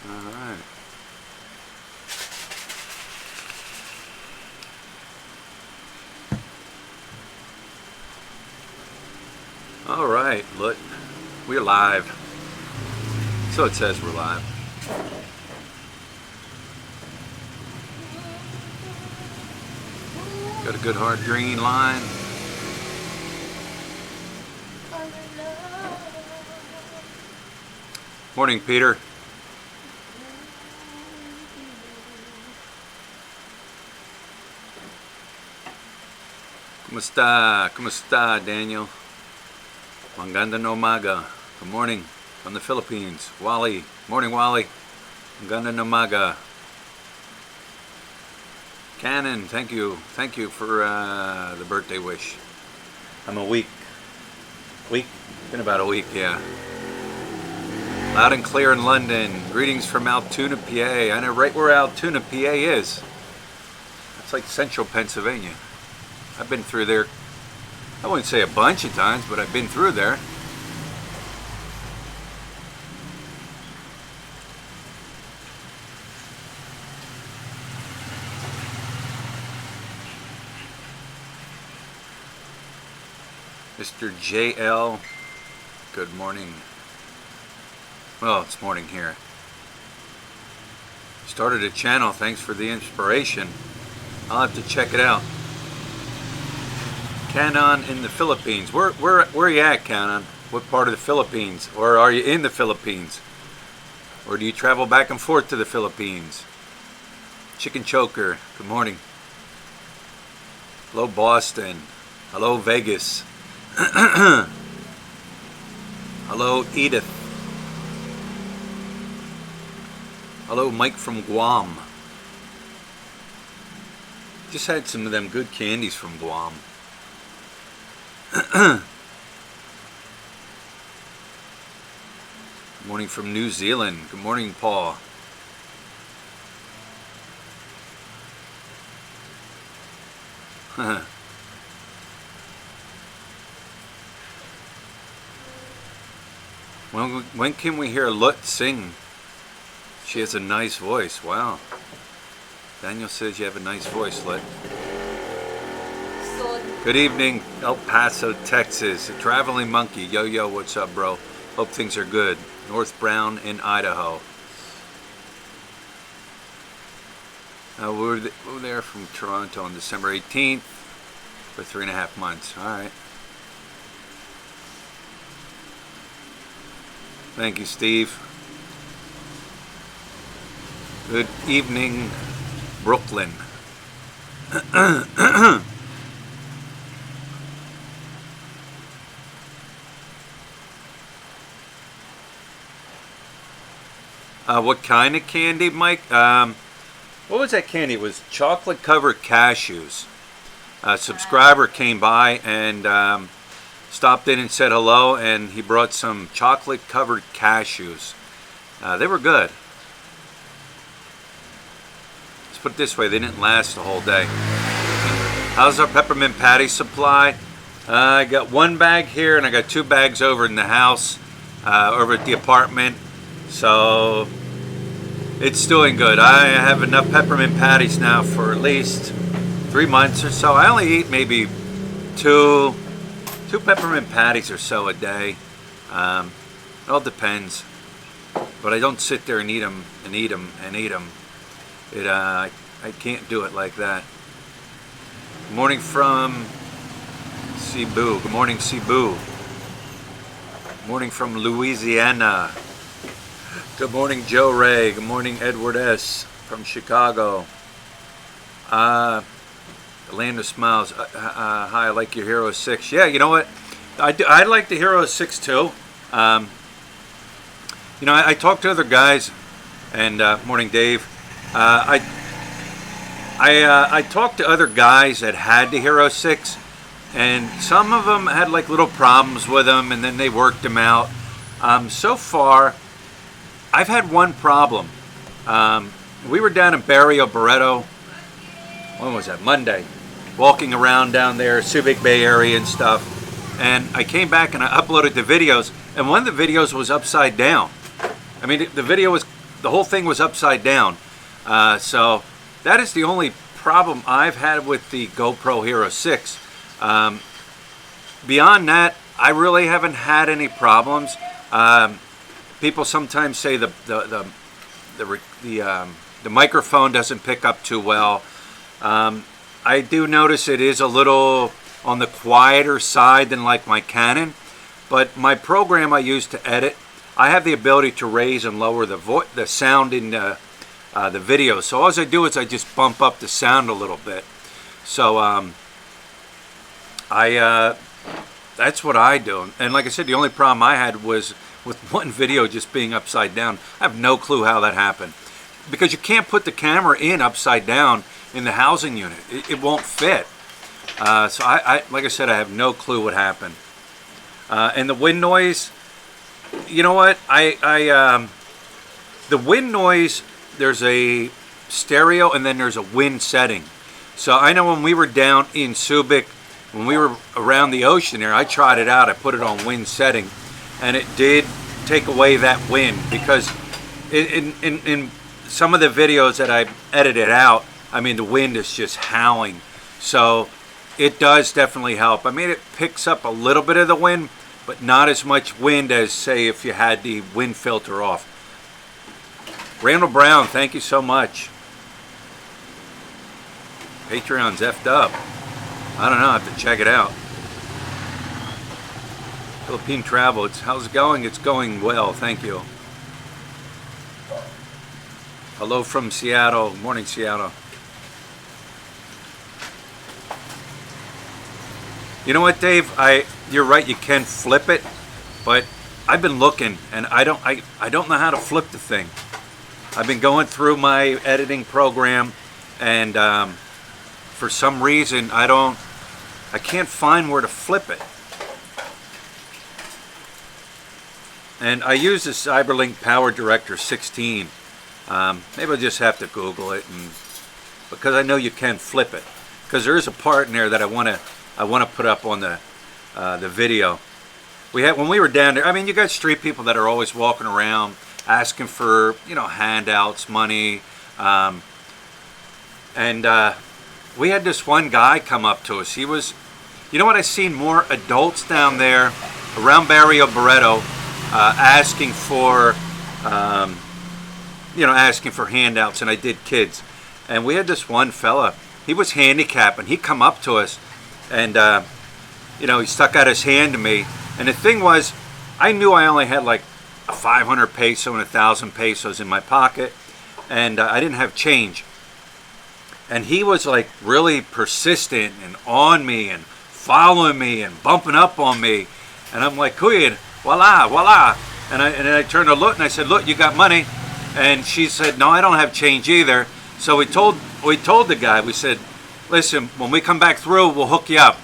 All right. All right, look, we're live. So it says we're live. Got a good hard green line. Morning, Peter. Kumusta? Kumusta, Daniel? Magandang umaga. Good morning from the Philippines. Wally. Morning, Wally. Magandang umaga. Canon, thank you. Thank you for the birthday wish. I'm a week. Been about a week, yeah. Loud and clear in London. Greetings from Altoona, PA. I know right where Altoona, PA is. It's like central Pennsylvania. I've been through there, I wouldn't say a bunch of times, but I've been through there. Mr. JL, good morning. Well, it's morning here. Started a channel, thanks for the inspiration. I'll have to check it out. Canon in the Philippines. Where are you at, Canon? What part of the Philippines? Or are you in the Philippines? Or do you travel back and forth to the Philippines? Chicken Choker, good morning. Hello, Boston. Hello, Vegas. Hello, Edith. Hello, Mike from Guam. Just had some of them good candies from Guam. Good morning from New Zealand. Good morning, Paul. When can we hear Lut sing? She has a nice voice. Wow. Daniel says you have a nice voice, Lut. Good evening, El Paso, Texas. A traveling monkey. Yo, what's up, bro? Hope things are good. North Brown in Idaho. We're there from Toronto on December 18th for 3.5 months. All right. Thank you, Steve. Good evening, Brooklyn. What kind of candy, Mike? What was that candy? It was chocolate covered cashews. A subscriber came by and stopped in and said hello, and he brought some chocolate covered cashews. They were good. Let's put it this way, they didn't last the whole day. How's our peppermint patty supply? I got 1 bag here, and I got 2 bags over in the house, over at the apartment. So it's doing good. I have enough peppermint patties now for at least 3 months or so. I only eat maybe two peppermint patties or so a day. It all depends. But I don't sit there and eat them and eat them and eat them. I can't do it like that. Good morning from Cebu. Good morning, Cebu. Good morning from Louisiana. Good morning, Joe Ray. Good morning, Edward S. from Chicago. The Land of Smiles. Hi, I like your Hero 6. Yeah, you know what? I like the Hero 6 too. You know, I talked to other guys, and morning, Dave. I talked to other guys that had the Hero 6, and some of them had like little problems with them, and then they worked them out. So far, I've had one problem. We were down in Barrio Barreto. When was that? Monday. Walking around down there, Subic Bay area and stuff. And I came back and I uploaded the videos, and one of the videos was upside down. I mean, the video was the whole thing was upside down. So that is the only problem I've had with the GoPro Hero 6. Beyond that, I really haven't had any problems. People sometimes say the microphone doesn't pick up too well. I do notice it is a little on the quieter side than like my Canon, but my program I use to edit, I have the ability to raise and lower the sound in the video. So all I do is I just bump up the sound a little bit. So that's what I do. And like I said, the only problem I had was with one video just being upside down. I have no clue how that happened, because you can't put the camera in upside down in the housing unit. It won't fit. So I like I said, I have no clue what happened. And the wind noise, you know what? The wind noise, there's a stereo and then there's a wind setting. So I know when we were down in Subic, when we were around the ocean there, I tried it out. I put it on wind setting, and it did take away that wind, because in some of the videos that I edited out, I mean, the wind is just howling. So it does definitely help. I mean, it picks up a little bit of the wind, but not as much wind as, say, if you had the wind filter off. Randall Brown, thank you so much. Patreon's effed up. I don't know, I have to check it out. Philippine Travel, how's it going? It's going well, thank you. Hello from Seattle. Morning, Seattle. You know what, Dave? You're right, you can flip it, but I've been looking and I don't know how to flip the thing. I've been going through my editing program, and for some reason I can't find where to flip it. And I use the Cyberlink Power Director 16. Maybe I'll just have to Google it, because I know you can flip it. Because there is a part in there that I want to put up on the video. When we were down there, I mean, you got street people that are always walking around asking for, handouts, money, and we had this one guy come up to us. He was, you know what, I seen more adults down there around Barrio Barreto asking for asking for handouts, and I did kids. And we had this one fella, he was handicapped, and he come up to us, and he stuck out his hand to me. And the thing was, I knew I only had like a 500 peso and 1,000 pesos in my pocket, and I didn't have change. And he was like really persistent and on me and following me and bumping up on me. And I'm like, Kuya, voila, voila. And I turned to look, and I said, look, you got money? And she said, no, I don't have change either. So we told the guy, we said, listen, when we come back through, we'll hook you up.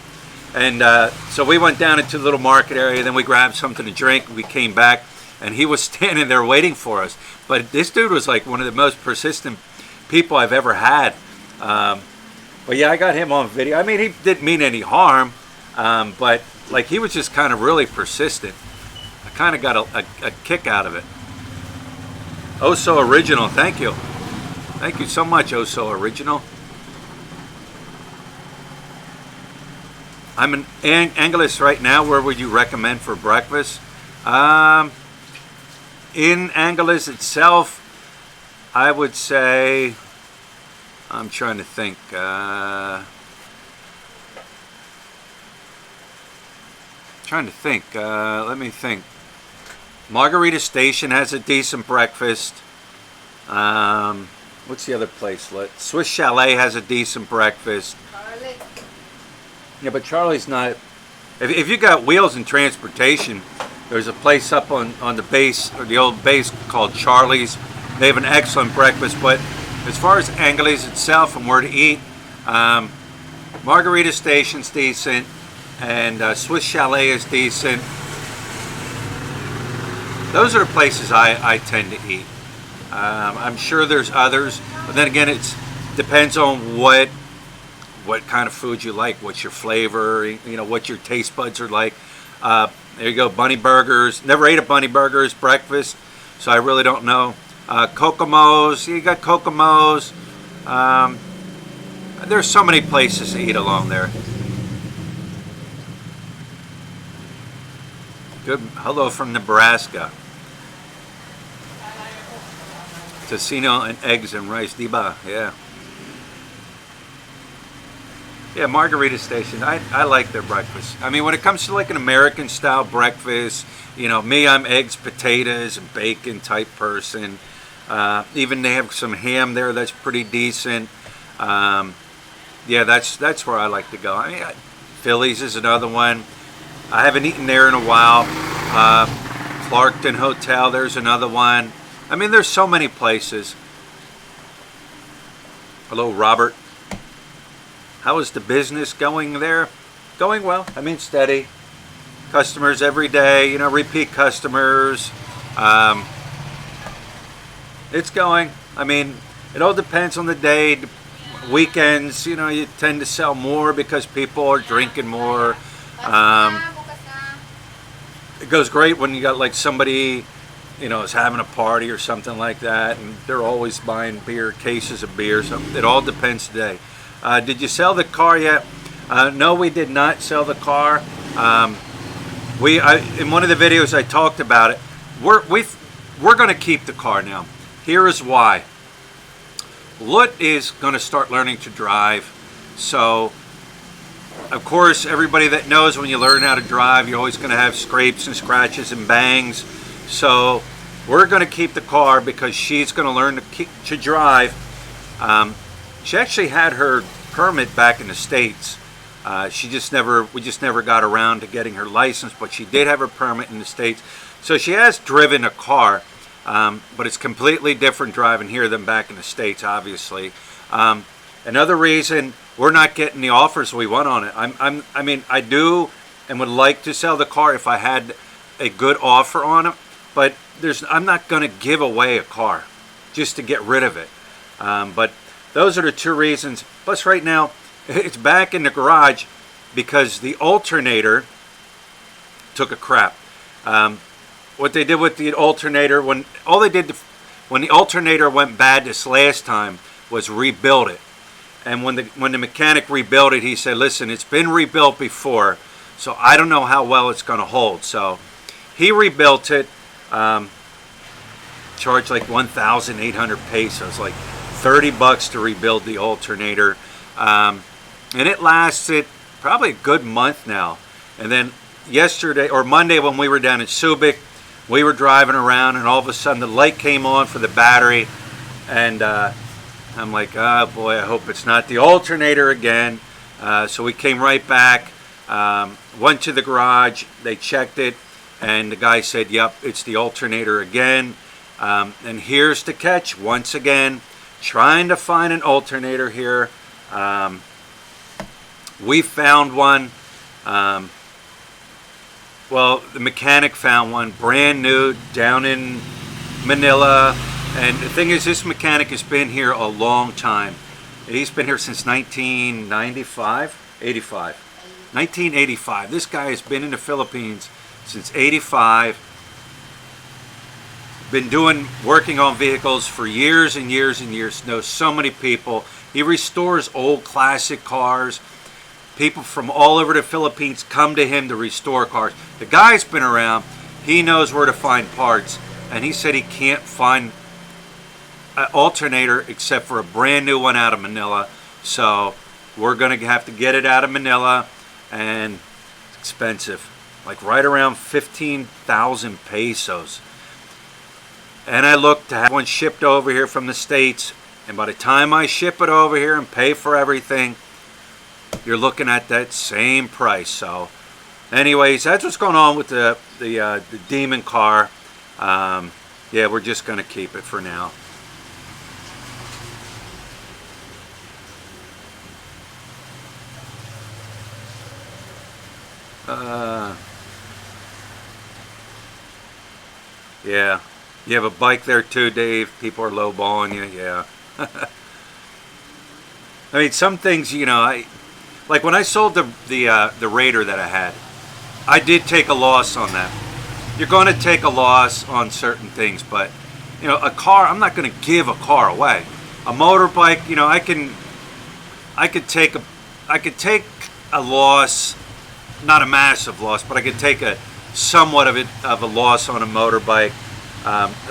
And so we went down into the little market area, then we grabbed something to drink, we came back, and he was standing there waiting for us. But this dude was like one of the most persistent people I've ever had. But yeah, I got him on video. I mean, he didn't mean any harm, but like he was just kind of really persistent. I kind of got a kick out of it. Oh So Original, thank you. Thank you so much, Oh So Original. I'm in Angeles right now. Where would you recommend for breakfast? In Angeles itself, I would say, I'm trying to think. Let me think. Margarita Station has a decent breakfast. What's the other place? Swiss Chalet has a decent breakfast. Charlie. Yeah, but Charlie's not. If you got wheels and transportation, there's a place up on the base, or the old base, called Charlie's. They have an excellent breakfast. But as far as Angeles itself and where to eat, Margarita Station's decent, and Swiss Chalet is decent. Those are the places I tend to eat. I'm sure there's others, but then again, it depends on what kind of food you like, what's your flavor, what your taste buds are like. There you go, Bunny Burgers. Never ate at Bunny Burgers breakfast, so I really don't know. Kokomo's. You got Kokomo's. There's so many places to eat along there. Good. Hello from Nebraska. Tocino and eggs and rice. Diba. Yeah. Yeah, Margarita Station. I like their breakfast. I mean, when it comes to like an American style breakfast, you know, me, I'm eggs, potatoes, and bacon type person. Even they have some ham there that's pretty decent. Yeah, that's where I like to go. I mean, Phillies is another one. I haven't eaten there in a while. Clarkton Hotel, there's another one. I mean, there's so many places. Hello, Robert. How is the business going there? Going well. I mean, steady. Customers every day, you know, repeat customers. It's going. I mean, it all depends on the day. Weekends, you know, you tend to sell more because people are drinking more. It goes great when you got like somebody, you know, is having a party or something like that, and they're always buying beer, cases of beer. So it all depends today. Did you sell the car yet? No, we did not sell the car. In one of the videos I talked about it. We're going to keep the car now. Here is why. Lut is going to start learning to drive. So, of course, everybody that knows when you learn how to drive, you're always going to have scrapes and scratches and bangs. So, we're going to keep the car because she's going to learn to drive. She actually had her permit back in the States. We just never got around to getting her license, but she did have her permit in the States. So she has driven a car, but it's completely different driving here than back in the States, obviously. Another reason we're not getting the offers we want on it. I mean, I do and would like to sell the car if I had a good offer on it, but I'm not going to give away a car just to get rid of it. But those are the two reasons. Plus, right now, it's back in the garage because the alternator took a crap. What they did with the alternator, when the alternator went bad this last time, was rebuild it. And when the mechanic rebuilt it, he said, "Listen, it's been rebuilt before, so I don't know how well it's going to hold." So he rebuilt it. Charged like 1,800 pesos, like $30 to rebuild the alternator, and it lasted probably a good month now. And then yesterday or Monday when we were down in Subic, we were driving around and all of a sudden the light came on for the battery, and I'm like, oh boy, I hope it's not the alternator again. So we came right back, went to the garage, they checked it, and the guy said, yep, it's the alternator again. And here's the catch once again. Trying to find an alternator here. We found one. Well, the mechanic found one brand new down in Manila. And the thing is, this mechanic has been here a long time. He's been here since 1995? 85. 1985. This guy has been in the Philippines since 85. Been working on vehicles for years and years and years. Knows so many people. He restores old classic cars. People from all over the Philippines come to him to restore cars. The guy's been around. He knows where to find parts. And he said he can't find an alternator except for a brand new one out of Manila. So we're going to have to get it out of Manila. And it's expensive. Like right around 15,000 pesos. And I look to have one shipped over here from the States, and by the time I ship it over here and pay for everything, you're looking at that same price. So anyways, that's what's going on with the Demon car. Yeah, we're just going to keep it for now. Yeah. You have a bike there too, Dave. People are lowballing you. Yeah. I mean, some things, you know, like when I sold the Raider that I had, I did take a loss on that. You're going to take a loss on certain things, but You know, a car, I'm not going to give a car away. A motorbike, you know, I could take a loss, not a massive loss, but I could take a somewhat of a loss on a motorbike.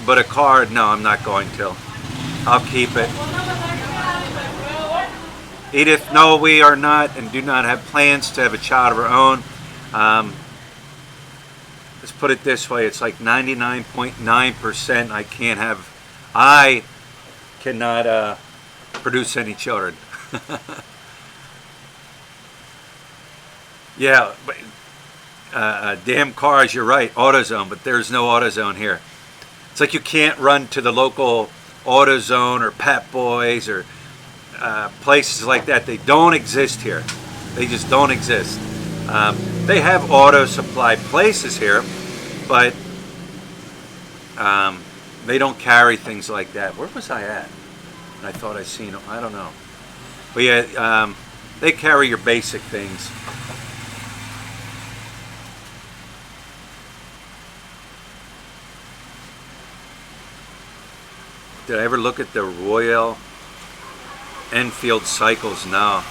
But a car, no, I'm not going to. I'll keep it. Edith, no, we are not and do not have plans to have a child of our own. Let's put it this way, it's like 99.9% I cannot produce any children. Yeah, but damn cars, you're right, AutoZone, but there's no AutoZone here. It's like you can't run to the local AutoZone or Pep Boys or places like that. They don't exist here. They just don't exist. They have auto supply places here, but they don't carry things like that. Where was I at? I thought I seen them. I don't know. But yeah, they carry your basic things. Did I ever look at the Royal Enfield cycles? No.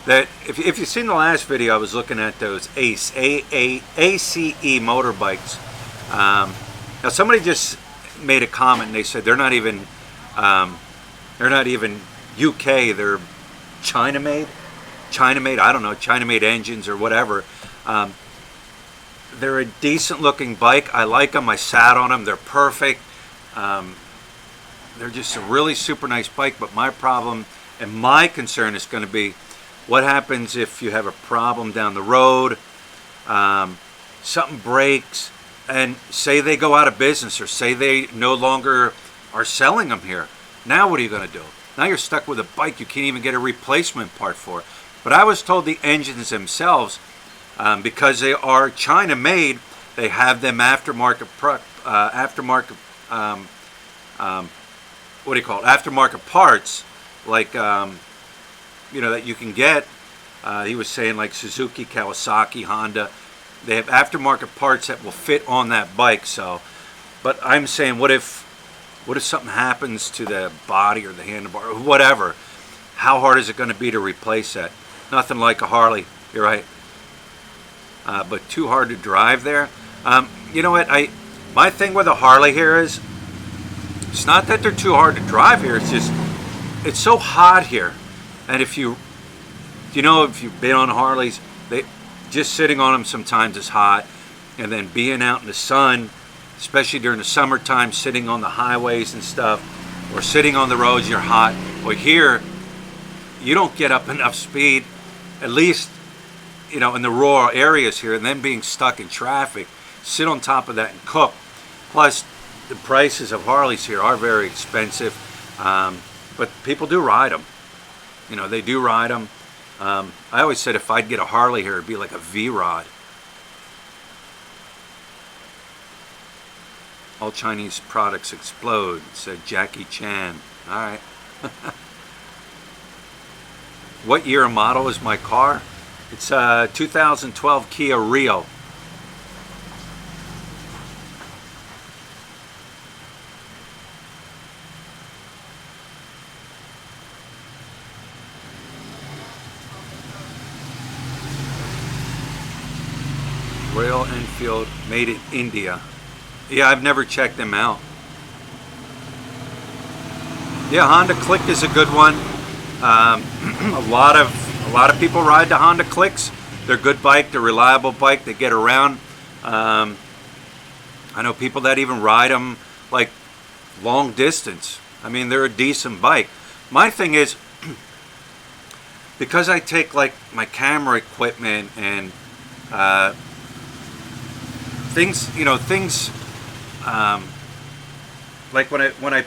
That if you've seen the last video, I was looking at those ACE motorbikes. Now somebody just made a comment and they said they're not even UK. They're China made. I don't know, China made engines or whatever. They're a decent looking bike. I like them. I sat on them. They're perfect. They're just a really super nice bike. But my problem and my concern is going to be what happens if you have a problem down the road, something breaks, and say they go out of business or say they no longer are selling them here. Now what are you going to do? Now you're stuck with a bike you can't even get a replacement part for. But I was told the engines themselves, because they are China made, they have them aftermarket what do you call it? Aftermarket parts, like you know, that you can get. He was saying like Suzuki, Kawasaki, Honda. They have aftermarket parts that will fit on that bike. So, but I'm saying, what if something happens to the body or the handlebar or whatever? How hard is it going to be to replace that? Nothing like a Harley. You're right. But too hard to drive there. You know what? My thing with a Harley here is, it's not that they're too hard to drive here. It's just, it's so hot here. And if you've been on Harleys, just sitting on them sometimes is hot. And then being out in the sun, especially during the summertime, sitting on the highways and stuff, or sitting on the roads, you're hot. Well, here, you don't get up enough speed, at least, you know, in the rural areas here, and then being stuck in traffic, sit on top of that and cook. Plus, the prices of Harleys here are very expensive, but people do ride them. You know, they do ride them. I always said if I'd get a Harley here, it'd be like a V-Rod. All Chinese products explode, said Jackie Chan. All right. What year and model is my car? It's a 2012 Kia Rio. Royal Enfield, made in India. Yeah, I've never checked them out. Yeah, Honda Click is a good one. A lot of people ride the Honda Clicks. They're a good bike. They're a reliable bike. They get around. I know people that even ride them like long distance. I mean, they're a decent bike. My thing is, because I take like my camera equipment and things, like when I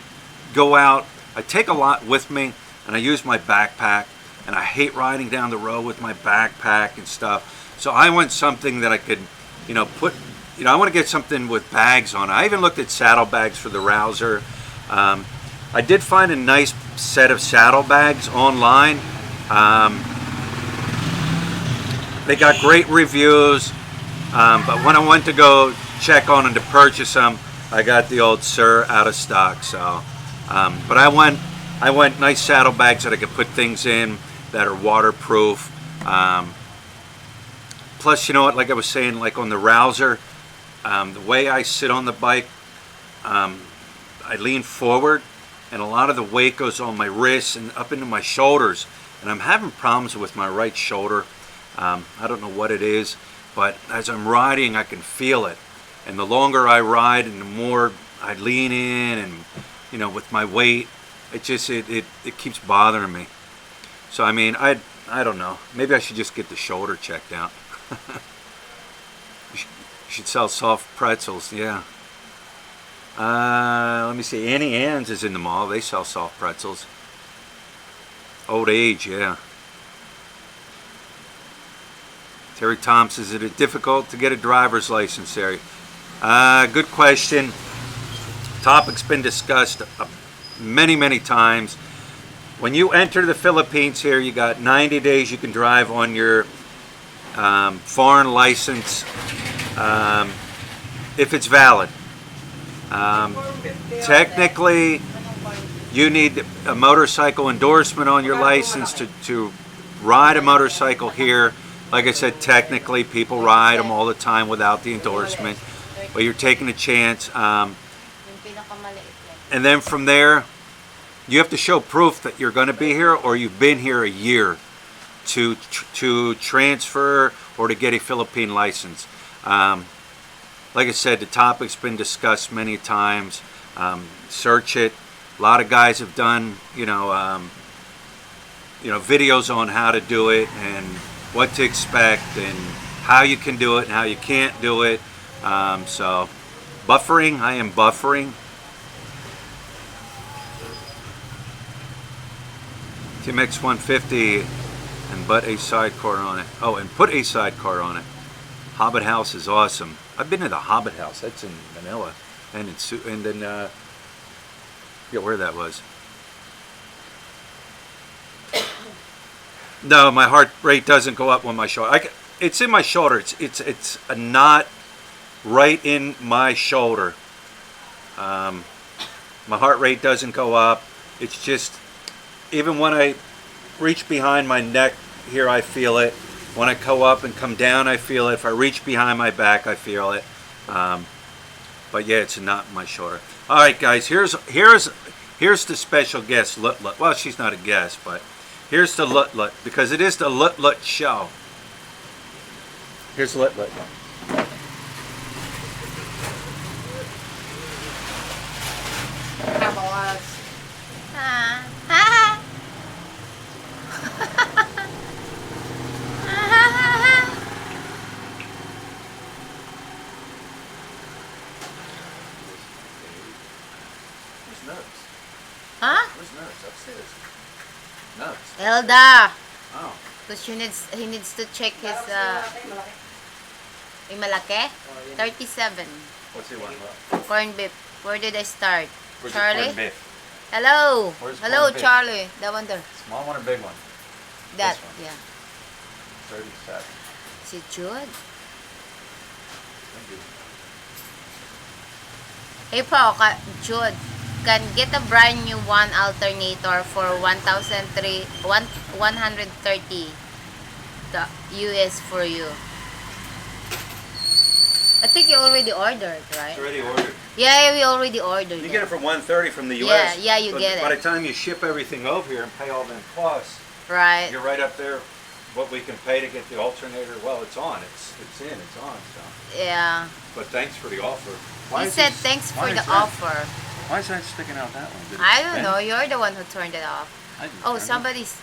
go out, I take a lot with me, and I use my backpack, and I hate riding down the road with my backpack and stuff. So I want something that I could, I want to get something with bags on it. I even looked at saddlebags for the Rouser. I did find a nice set of saddlebags online. They got great reviews, but when I went to go check on them to purchase them. I got the old Sir out of stock. So, but I want nice saddlebags that I can put things in that are waterproof. Plus, you know what? Like I was saying, like on the Rouser, the way I sit on the bike, I lean forward, and a lot of the weight goes on my wrists and up into my shoulders, and I'm having problems with my right shoulder. I don't know what it is, but as I'm riding, I can feel it. And the longer I ride and the more I lean in, and you know, with my weight, it keeps bothering me. So I mean, I don't know. Maybe I should just get the shoulder checked out. You should sell soft pretzels, yeah. Let me see. Annie Ann's is in the mall. They sell soft pretzels. Old age, yeah. Terry Thompson, is it difficult to get a driver's license, Terry? Good question. Topic's been discussed many times. When you enter the Philippines here, you got 90 days you can drive on your foreign license if it's valid. Technically, you need a motorcycle endorsement on your license to ride a motorcycle here. Like I said, technically people ride them all the time without the endorsement, but you're taking a chance. And then from there, you have to show proof that you're going to be here or you've been here a year to transfer or to get a Philippine license. Like I said, the topic's been discussed many times. Search it. A lot of guys have done, videos on how to do it and what to expect and how you can do it and how you can't do it. So, buffering. I am buffering. TMX 150 and put a sidecar on it. Oh, and put a sidecar on it. Hobbit House is awesome. I've been to the Hobbit House. That's in Manila, and then yeah, where that was. No, my heart rate doesn't go up when my shoulder. It's in my shoulder. It's a knot right in my shoulder. My heart rate doesn't go up. It's just, even when I reach behind my neck here, I feel it. When I go up and come down, I feel it. If I reach behind my back, I feel it. But yeah, it's a knot in my shoulder. All right, guys. Here's the special guest, Lut Lut. Well, she's not a guest, but here's the Lut Lut, because it is the Lut Lut show. Here's Lut Lut. Elda. Oh. Because he needs to check his yung malaki? 37. What's he want? Corn beef. Where did I start? Where's Charlie? the corned beef? Hello. Where's Hello, corned beef? Charlie. That one there. Small one or big one? That. This one. Yeah. 37. Is it good? Thank you. Hey po, Jude, can get a brand new one alternator for 130 the US for you. I think you already ordered, right? It's already ordered. Yeah, we already ordered. You get it for $130 from the US. Yeah, you get it. By the time you ship everything over here and pay all them costs, right? you're right up there. What we can pay to get the alternator, well, it's on. It's on. So. Yeah. But thanks for the offer. He said thanks for the offer. Why is that sticking out that one? I don't know. You're the one who turned it off. I didn't Oh, turn it. somebody's.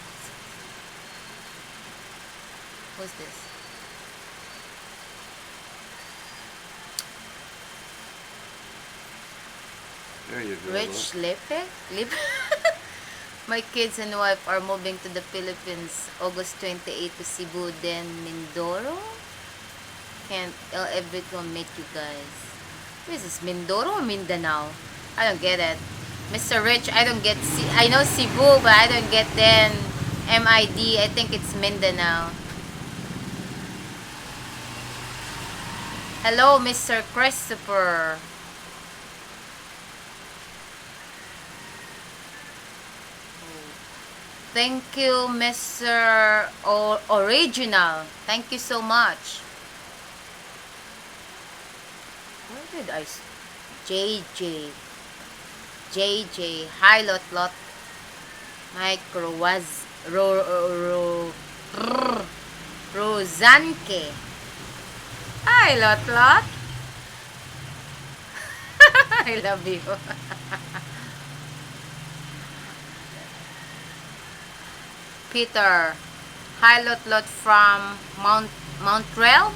Who's this? There you go. Rich Lepe? My kids and wife are moving to the Philippines August 28 to Cebu, then Mindoro. Can't everyone meet you guys. Who is this? Mindoro or Mindanao? I don't get it. Mr. Rich, I don't get I know Cebu, but I don't get then MID. I think it's Mindanao. Hello, Mr. Christopher. Thank you, Mr. Original. Thank you so much. Where did I... JJ. Hi, Lot. Micro was... Rosanke. Hi, Lot. I love you. Peter. Hi, Lot from Montreal.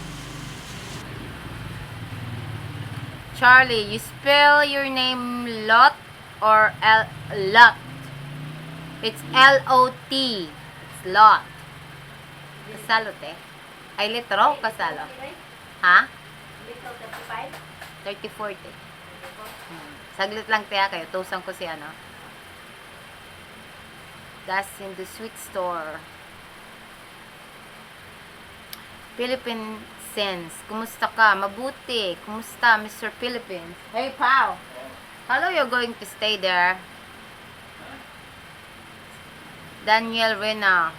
Charlie, you spell your name Lot or Lot? It's L-O-T. It's Lot. Kasalo, te. Ay, litro, kasalo. Ha? 30-40. Saglit lang, te, kayo. Tusan ko si ano. That's in the sweet store. Philippine Sense. Kumusta ka? Mabuti. Kumusta, Mr. Philippines? Hey, pal. How long you're going to stay there? Daniel Rena.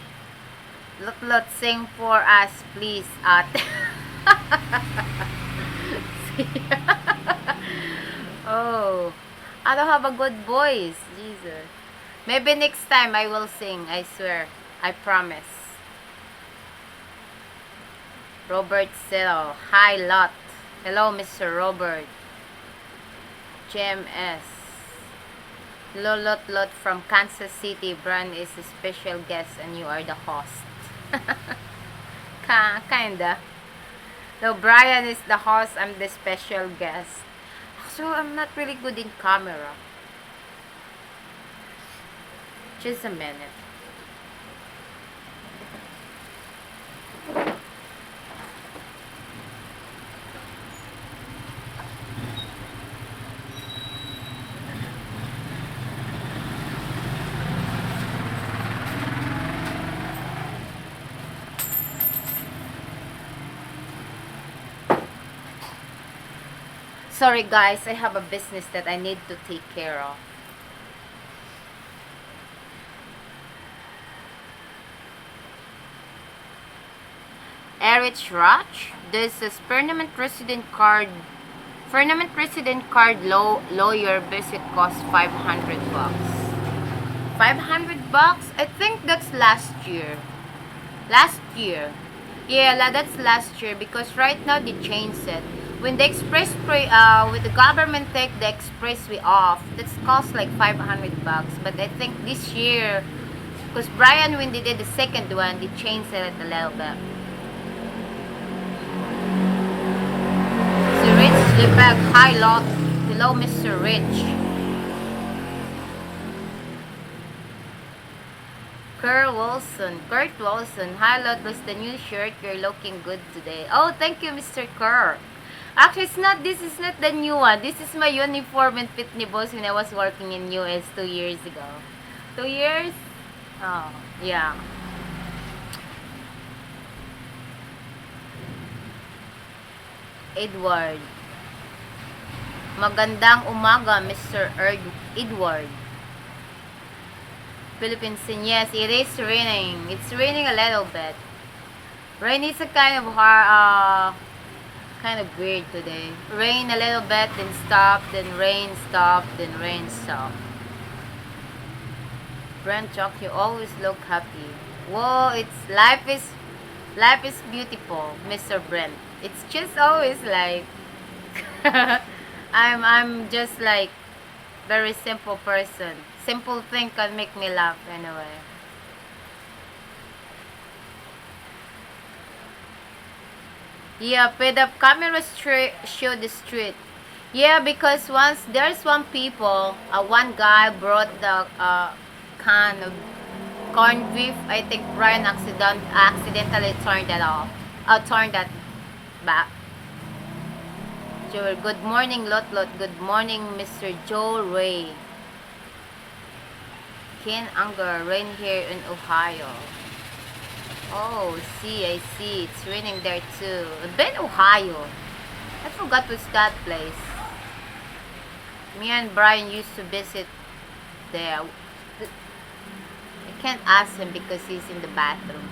Lot, sing for us, please, ate. Oh. I don't have a good voice. Jesus. Maybe next time I will sing. I swear. I promise. Robert Selo. Hi, Lot. Hello, Mr. Robert. JMS. Hello, Lot from Kansas City. Brian is a special guest and you are the host. Kinda. So, Brian is the host. I'm the special guest. So, I'm not really good in camera. Just a minute. Sorry guys, I have a business that I need to take care of. Erich Roch. This is permanent resident card lawyer visit cost $500. $500? I think that's last year. Yeah, that's last year because right now they changed it. When the expressway, with the government take the expressway off, that's cost like $500. But I think this year, because Brian, when they did the second one, they changed it a little bit. Si Rich Lebag, hi Lot. Hello, Mr. Rich. Kurt Wilson. Hi Lot, was the new shirt. You're looking good today. Oh, thank you, Mr. Kurt. Actually, this is not the new one. This is my uniform and Pitney Boss when I was working in US 2 years ago. 2 years? Oh, yeah. Edward. Magandang umaga, Mr. Edward. Philippines, yes, it is raining. It's raining a little bit. Rain is a kind of hard, kind of weird today. Rain a little bit, then stop, then rain, stop, then rain, stop. Brent Chuck, you always look happy. Whoa, life is beautiful, Mr. Brent. It's just always like I'm just like very simple person. Simple thing can make me laugh anyway. Yeah, paid up camera show the street. Yeah, because once there's one guy brought the can of corned beef. I think Brian accidentally turned that back. Sure. Good morning, Lot. Good morning, Mr. Joe Ray. Ken Unger, rain here in Ohio. Oh, I see. It's raining there too. I've been Ohio. I forgot what's that place. Me and Brian used to visit there. I can't ask him because he's in the bathroom.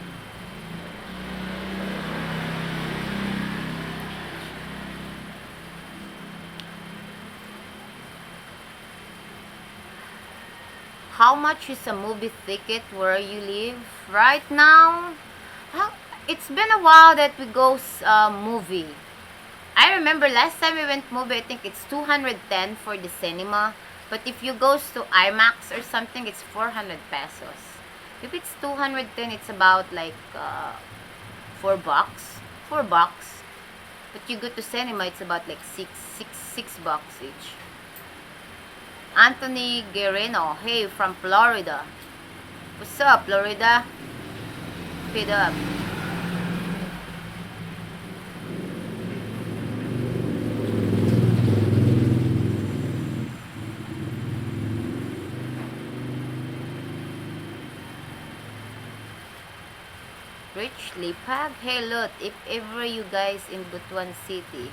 How much is a movie ticket where you live right now? It's been a while that we go movie. I remember last time we went movie, I think it's 210 for the cinema. But if you go to IMAX or something, it's 400 pesos. If it's 210, it's about like $4. $4. But you go to cinema, it's about like $6 each. Anthony Guerrero, hey, from Florida. What's up, Florida? Feed up. Rich Lipag, hey, look, if ever you guys in Butuan City.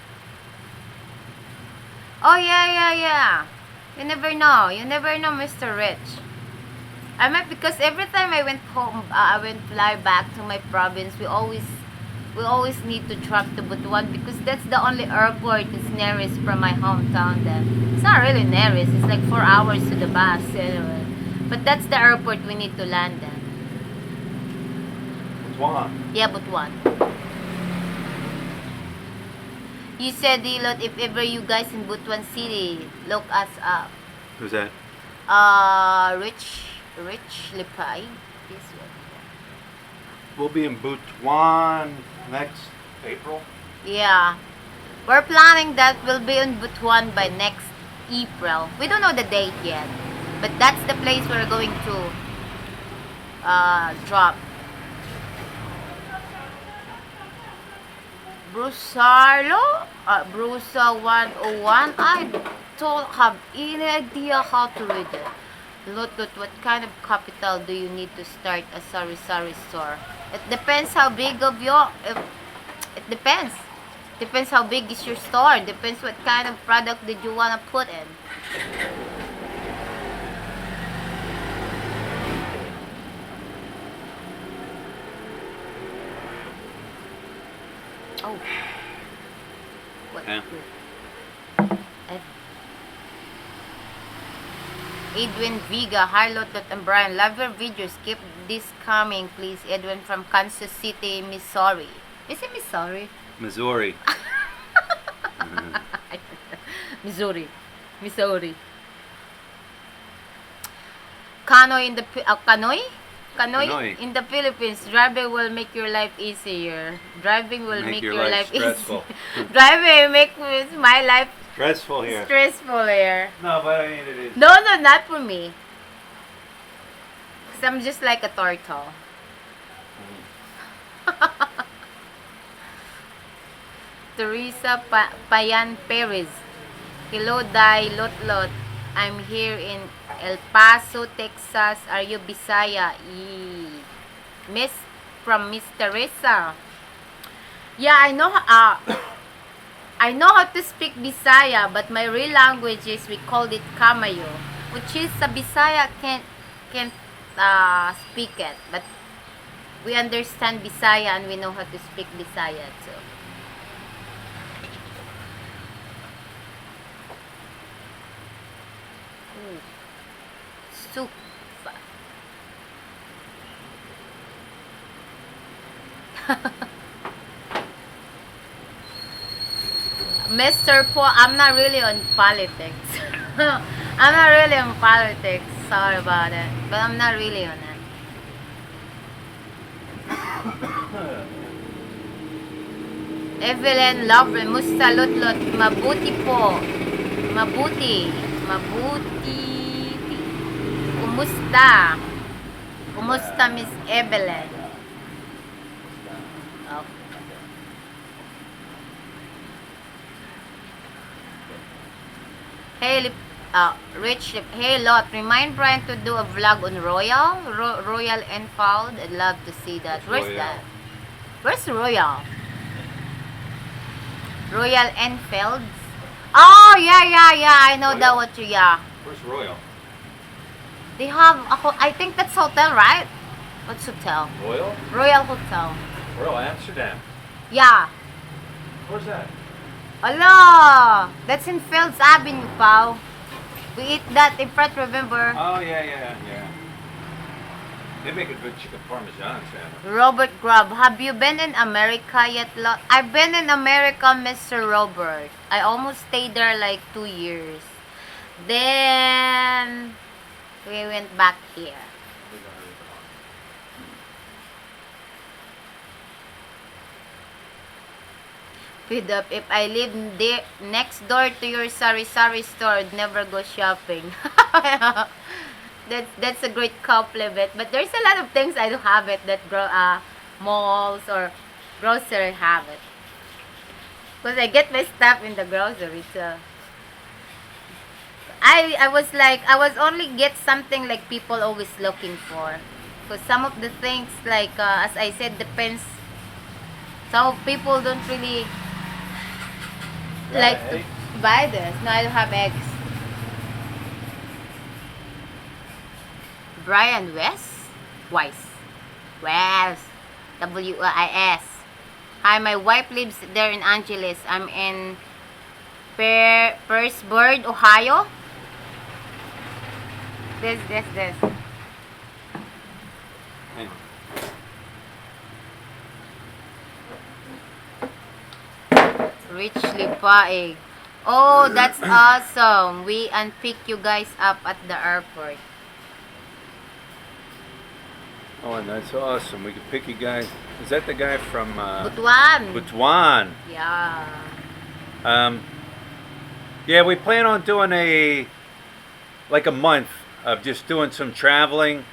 Oh, yeah. You never know, Mr. Rich. I meant because every time I went home, I went fly back to my province, we always need to truck to Butuan because that's the only airport that's nearest from my hometown then. It's not really nearest, it's like 4 hours to the bus anyway. But that's the airport we need to land then. Butuan. Yeah, Butuan. You said, Dilot, if ever you guys in Butuan City, look us up. Who's that? Rich Lipay. This one. We'll be in Butuan next April. Yeah. We're planning that we'll be in Butuan by next April. We don't know the date yet. But that's the place we're going to drop. Brusarlo? Brusa 101? I don't have any idea how to read it. Lot, what kind of capital do you need to start a sari-sari store? It depends how big of your... It depends. Depends how big is your store. Depends what kind of product did you want to put in. Oh. What? Yeah. Edwin Viga, hi Lotot and Brian, love your videos. Keep this coming, please. Edwin from Kansas City, Missouri. Is it Missouri? Missouri. Missouri. Canoy in the Canoy in the Philippines. Driving will make your life easier. Driving will make your life stressful. easier. Driving will make my life Stressful here. stressful here. No, but I mean it is. No, not for me. Because I'm just like a turtle. Teresa Payan Perez. Hello, Dai Lot. I'm here in El Paso, Texas. Are you Bisaya? Miss Miss Teresa. Yeah, I know how to speak Bisaya, but my real language is, we called it Kamayo, which is a Bisaya can't speak it, but we understand Bisaya and we know how to speak Bisaya too. Soup. Mr. Po, I'm not really on politics. I'm not really on politics. Sorry about it. But I'm not really on it. Evelyn Lovren, musta Lotlot? Mabuti po. Mabuti. Kumusta? Kumusta, Miss Evelyn? Okay. Hey, Rich, hey Lot, remind Brian to do a vlog on Royal Enfield. I'd love to see that. Where's Royal. that? Where's Royal? Royal Enfields. Oh, yeah. I know that what you, yeah. Where's Royal? They have, I think that's hotel, right? What's hotel? Royal? Royal Hotel. Royal Amsterdam. Yeah. Where's that? Allah! That's in Fields Avenue, pal. We eat that in front, remember? Oh, yeah. They make a good chicken parmesan sandwich. Robert Grubb, have you been in America yet? I've been in America, Mr. Robert. I almost stayed there like 2 years. Then, we went back here. Feed up, if I live next door to your sari store, I'd never go shopping. That's a great compliment. But there's a lot of things I don't have it that malls or grocery have it. Because I get my stuff in the grocery, so I was only get something like people always looking for. Because some of the things like as I said, depends. Some people don't really like to buy this. No, I don't have eggs. Brian Weiss. W-I-S. Hi, my wife lives there in Angeles. I'm in Perrysburg, Ohio. This. Richly paig. Oh, that's awesome. We unpick you guys up at the airport. Oh, and that's awesome. We could pick you guys. Is that the guy from Butuan. Butuan? Yeah. Yeah, we plan on doing a month of just doing some traveling.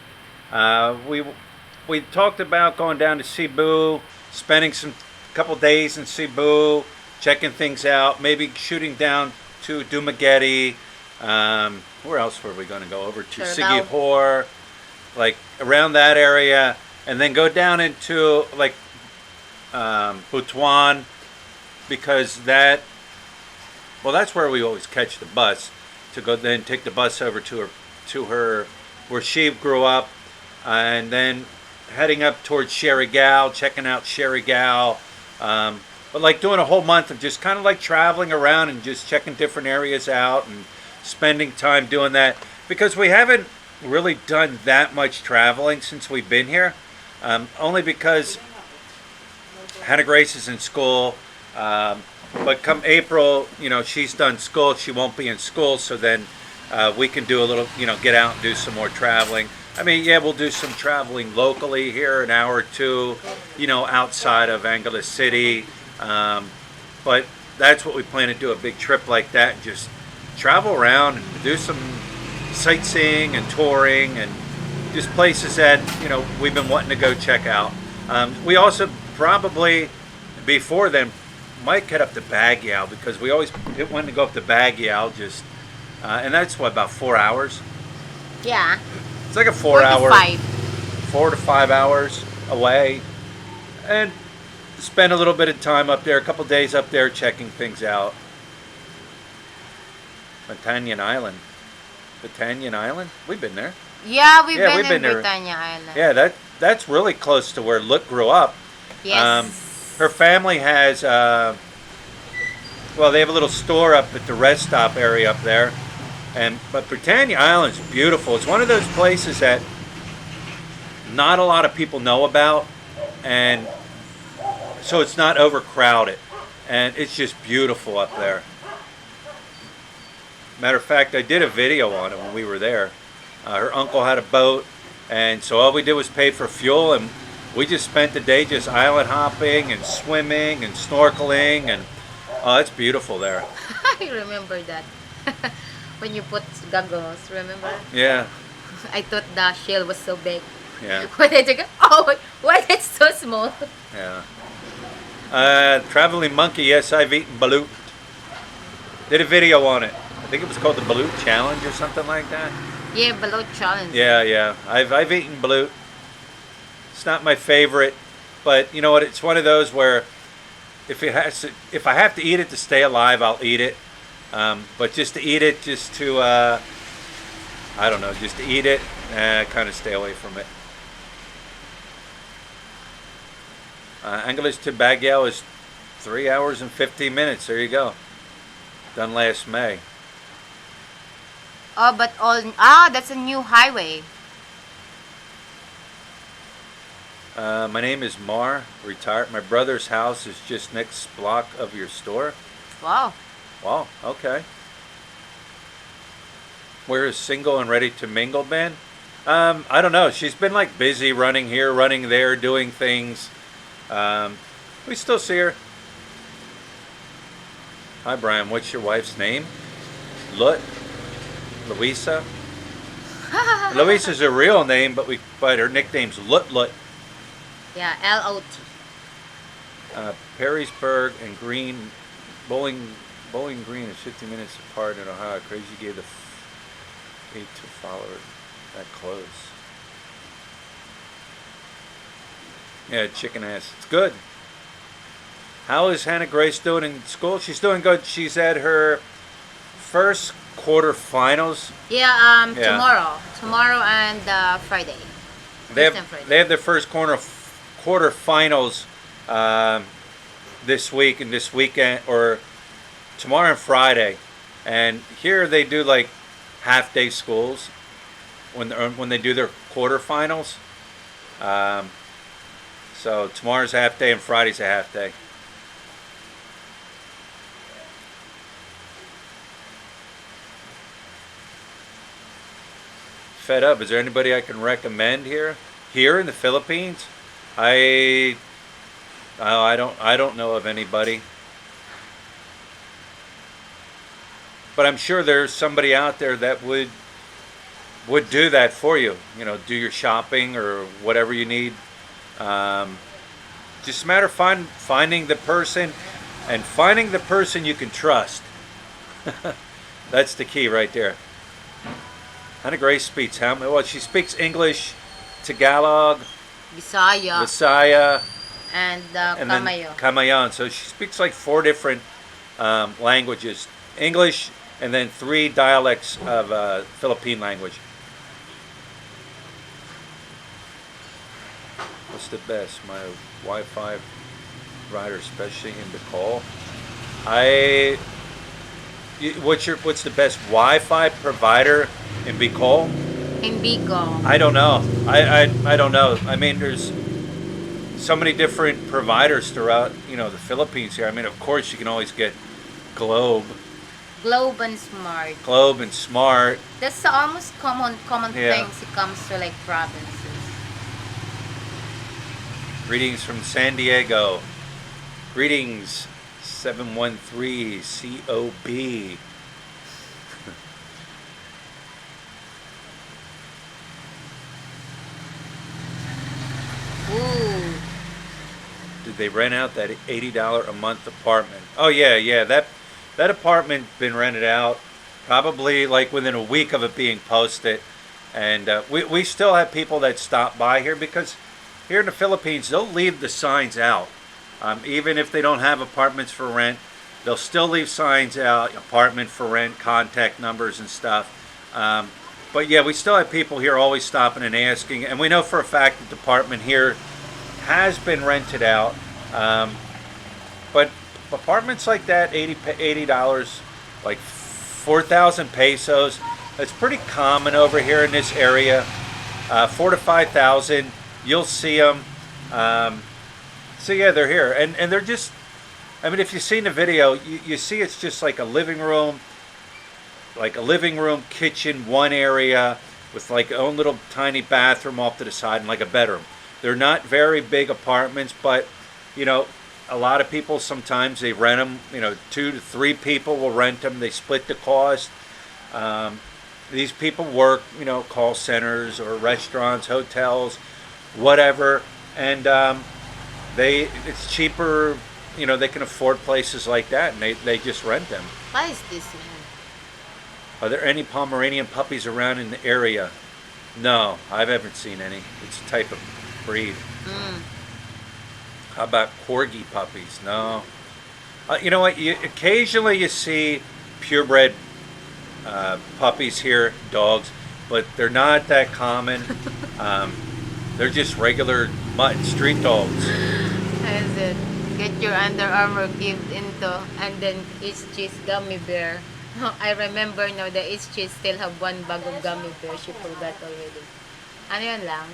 We talked about going down to Cebu, spending some couple days in Cebu, checking things out, maybe shooting down to Dumaguete. Where else were we going to go? Over to Sigihor, like around that area, and then go down into like Butuan, because that's where we always catch the bus to go. Then take the bus over to her where she grew up, and then heading up towards Surigao, checking out Surigao. But like doing a whole month of just kind of like traveling around and just checking different areas out and spending time doing that, because we haven't really done that much traveling since we've been here. Only because Hannah Grace is in school, but come April, she's done school. She won't be in school, so then we can do a little, get out and do some more traveling. I mean, yeah, we'll do some traveling locally here, an hour or two, outside of Angeles City. But that's what we plan to do, a big trip like that, and just travel around and do some sightseeing and touring and just places that, we've been wanting to go check out. We also probably, before then, might head up to Baguio, because we always wanted to go up to Baguio, and that's about 4 hours. Yeah. It's like a 4 hour, 4 to 5 hours away, and spend a little bit of time up there, a couple days up there checking things out. Batanyan Island. We've been there. Yeah, we've been in Britannia Island. Yeah, that's really close to where Look grew up. Yes. Her family has, they have a little store up at the rest stop area up there. But Britannia Island's beautiful. It's one of those places that not a lot of people know about, and so it's not overcrowded, and it's just beautiful up there. Matter of fact, I did a video on it when we were there. Her uncle had a boat, and so all we did was pay for fuel, and we just spent the day just island hopping and swimming and snorkeling, and it's beautiful there. I remember that. When you put goggles, remember? Yeah. I thought the shell was so big. Yeah. When I took it, why it's so small? Yeah. Traveling monkey, yes, I've eaten balut. Did a video on it. I think it was called the Balut Challenge or something like that. Yeah, Balut Challenge. Yeah. I've eaten balut. It's not my favorite, but you know what? It's one of those where if I have to eat it to stay alive, I'll eat it. But just to eat it, just to I don't know, just to eat it, kind of stay away from it. Angeles to Baguio is 3 hours and 15 minutes. There you go. Done last May. Oh, but that's a new highway. My name is Mar, retired. My brother's house is just next block of your store. Wow. Wow, okay. Where is single and ready to mingle been? I don't know. She's been like busy running here, running there, doing things. We still see her. Hi, Brian. What's your wife's name? Luisa. Luisa's a real name, but her nickname's Lut. Yeah, L-O-T. Perrysburg and Green, Bowling Green is 50 minutes apart in Ohio. Crazy gave the 8 to followers that close. Yeah, chicken ass. It's good. How is Hannah Grace doing in school? She's doing good. She's at her first quarterfinals. Yeah, tomorrow and Friday. They have their first quarterfinals this week and this weekend, or tomorrow and Friday. And here they do like half-day schools when they do their quarterfinals. So tomorrow's a half day and Friday's a half day. Fed up. Is there anybody I can recommend here in the Philippines? I don't know of anybody, but I'm sure there's somebody out there that would do that for you. You know, do your shopping or whatever you need. Just a matter of finding the person, and finding the person you can trust. That's the key right there. Hannah Grace speaks how well? She speaks English, Tagalog, Visaya, and Camayon. Camayon. So she speaks like 4 different languages: English, and then 3 dialects of Philippine language. What's the best? My Wi-Fi provider, especially in Bicol. What's the best Wi-Fi provider in Bicol? In Bicol. I don't know. I don't know. I mean, there's so many different providers throughout, the Philippines here. I mean, of course, you can always get Globe and Smart. Globe and Smart. That's the almost common Yeah. things it comes to like provinces. Greetings from San Diego. Greetings, 713 COB. Ooh. Did they rent out that $80 a month apartment? Oh yeah. That apartment been rented out probably like within a week of it being posted, and we still have people that stop by here, because here in the Philippines they'll leave the signs out. Even if they don't have apartments for rent, they'll still leave signs out, apartment for rent, contact numbers and stuff. But yeah, we still have people here always stopping and asking, and we know for a fact that the apartment here has been rented out. But apartments like that, $80, like 4,000 pesos, that's pretty common over here in this area. 4,000 to 5,000, you'll see them. So yeah, they're here, and they're just, I mean, if you've seen the video, you see it's just like a living room, kitchen, one area with like own little tiny bathroom off to the side and like a bedroom. They're not very big apartments, but a lot of people sometimes they rent them. 2 to 3 people will rent them. They split the cost. These people work, call centers or restaurants, hotels, whatever, and it's cheaper. They can afford places like that, and they just rent them. Why is this, man? Are there any Pomeranian puppies around in the area? No, I haven't seen any. It's a type of breed. How about corgi puppies? No, You know what? Occasionally you see purebred puppies here, dogs, but they're not that common. They're just regular street dogs. As it get your Under Armour gift into, and then each cheese gummy bear. I remember now that each cheese still have one bag of gummy bear. She forgot already. Ano yun lang?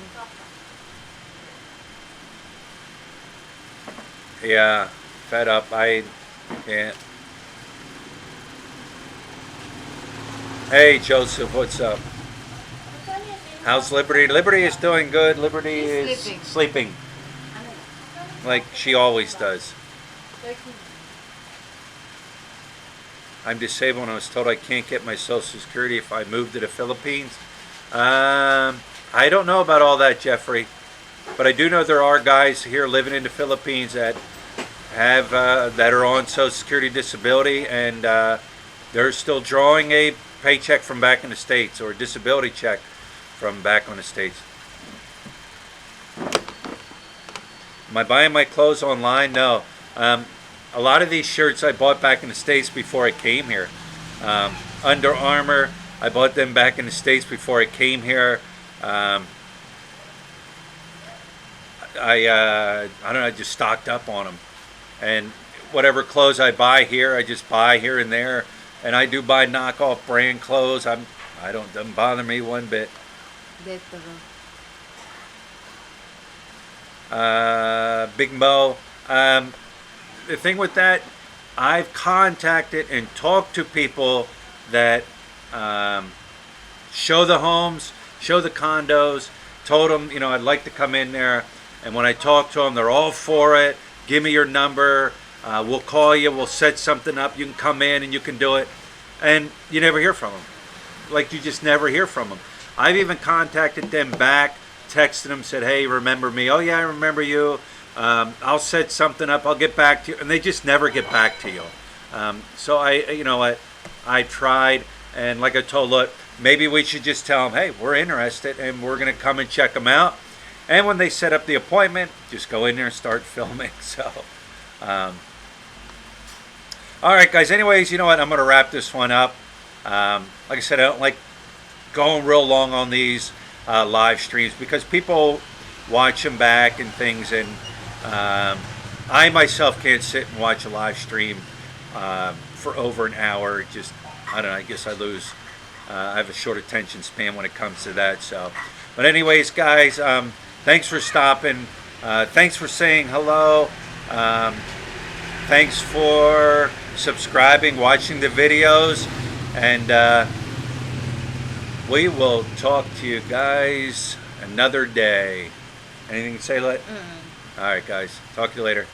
Yeah, fed up. Yeah. Hey Joseph, what's up? How's Liberty? Liberty is doing good. Liberty is sleeping. Like she always does. I'm disabled and I was told I can't get my Social Security if I move to the Philippines. I don't know about all that, Jeffrey. But I do know there are guys here living in the Philippines that have that are on Social Security disability, and they're still drawing a paycheck from back in the States, or a disability check from back on the States. Am I buying my clothes online? No. A lot of these shirts I bought back in the States before I came here. Under Armour, I bought them back in the States before I came here. I don't know, I just stocked up on them. And whatever clothes I buy here, I just buy here and there. And I do buy knockoff brand clothes. Doesn't bother me one bit. Big Mo. The thing with that, I've contacted and talked to people that show the homes, show the condos, told them, you know, I'd like to come in there. And when I talk to them, they're all for it. Give me your number. We'll call you. We'll set something up. You can come in and you can do it. And you never hear from them. Like, you just never hear from them. I've even contacted them back, texted them, said, hey, remember me? Oh, yeah, I remember you. I'll set something up. I'll get back to you. And they just never get back to you. So I tried. And like I told, look, maybe we should just tell them, hey, we're interested and we're going to come and check them out. And when they set up the appointment, just go in there and start filming. So, all right, guys. Anyways, you know what? I'm going to wrap this one up. Like I said, I don't like going real long on these live streams because people watch them back and things. And I myself can't sit and watch a live stream for over an hour. Just, I don't know. I guess I lose. I have a short attention span when it comes to that. So, but anyways, guys. Thanks for stopping. Thanks for saying hello. Thanks for subscribing, watching the videos. And we will talk to you guys another day. Anything to say, Let? All right, guys. Talk to you later.